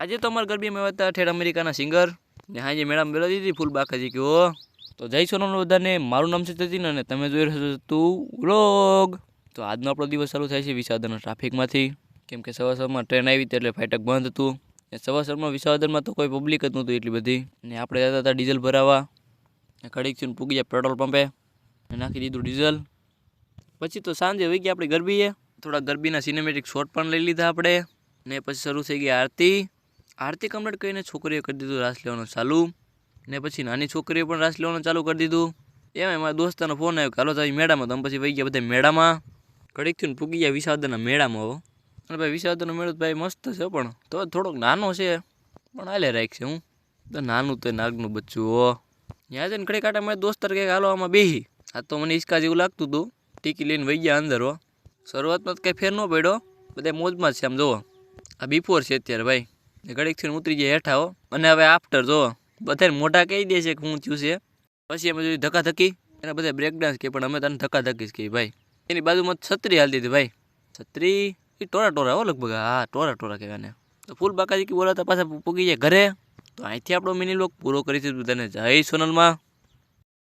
આજે તો અમારા ગરબીમાં આવ્યા હતા ઠેઠ અમેરિકાના સિંગર ને હાજે મેળામાં બેલા દીધી ફૂલ બાકાજી કે ઓ તો જય સોનલ બધાને મારું નામ છે જતીન અને તમે જોઈ રહ્યો છો તું વ્લોગ. તો આજનો આપણો દિવસ શરૂ થાય છે વિસાવદરના ટ્રાફિકમાંથી, કેમ કે સવાર સવારમાં ટ્રેન આવી હતી એટલે ફાટક બંધ હતું. ને સવાર સવારમાં વિસાવદરમાં તો કોઈ પબ્લિક જ નહોતું એટલી બધી, ને આપણે જતા હતા ડીઝલ ભરાવા. ઘડીક થઈને પૂગી ગયા પેટ્રોલ પંપે ને નાખી દીધું ડીઝલ. પછી તો સાંજે વહી ગયા આપણે ગરબીએ, થોડા ગરબીના સિનેમેટિક શોટ પણ લઈ લીધા આપણે. ને પછી શરૂ થઈ ગઈ આરતી કમ્પ્લીટ કરીને છોકરીએ કરી દીધું રાસ લેવાનું ચાલુ. ને પછી નાની છોકરીએ પણ રાસ લેવાનું ચાલુ કરી દીધું. એમાં મારા દોસ્તાનો ફોન આવ્યો કે હાલો તો મેળામાં, તો અમે પછી વહી ગયા બધા મેળામાં. ઘડીક થઈને પૂગી ગયા વિસાવદરના મેળામાં. હો અને ભાઈ વિસાવદરનો મેળો ભાઈ મસ્ત છે, પણ તો થોડોક નાનો છે, પણ હાલે રાખશે. હું તો નાનું તો નાગનું બચ્ચું હો. ત્યાં જઈને ઘડી કાંટા મારા દોસ્તાર કે હાલો આમાં બેહી. આ તો મને હિંચકા જેવું લાગતું હતું, ટીકી લઈને વહી ગયા અંદર. હો શરૂઆતમાં તો કંઈ ફેર ન પડ્યો, બધા મોજમાં જ છે. આમ જુઓ આ બિફોર છે અત્યારે ભાઈ, ઘડીક થઈને ઉતરી ગયા હેઠા. હો અને હવે આફ્ટર જુઓ બધાને મોઢા કહી દે છે કે હું થયું છે. પછી અમે જોયું ધક્કા ધક્કી, એના બધા બ્રેક ડાન્સ કે, પણ અમે તને ધક્કા ધક્કી જ કહી ભાઈ. એની બાજુમાં છત્રી હાલતી હતી ભાઈ, છત્રી એ ટોરા હો લગભગ, હા ટોરા કહેવાને. તો ફૂલ બાકાજી કે બોલાતા પાછા પૂગી જાય ઘરે. તો અહીંથી આપણો મિની વ્લોગ પૂરો કરી દીધું. તને જય સોનલમાં.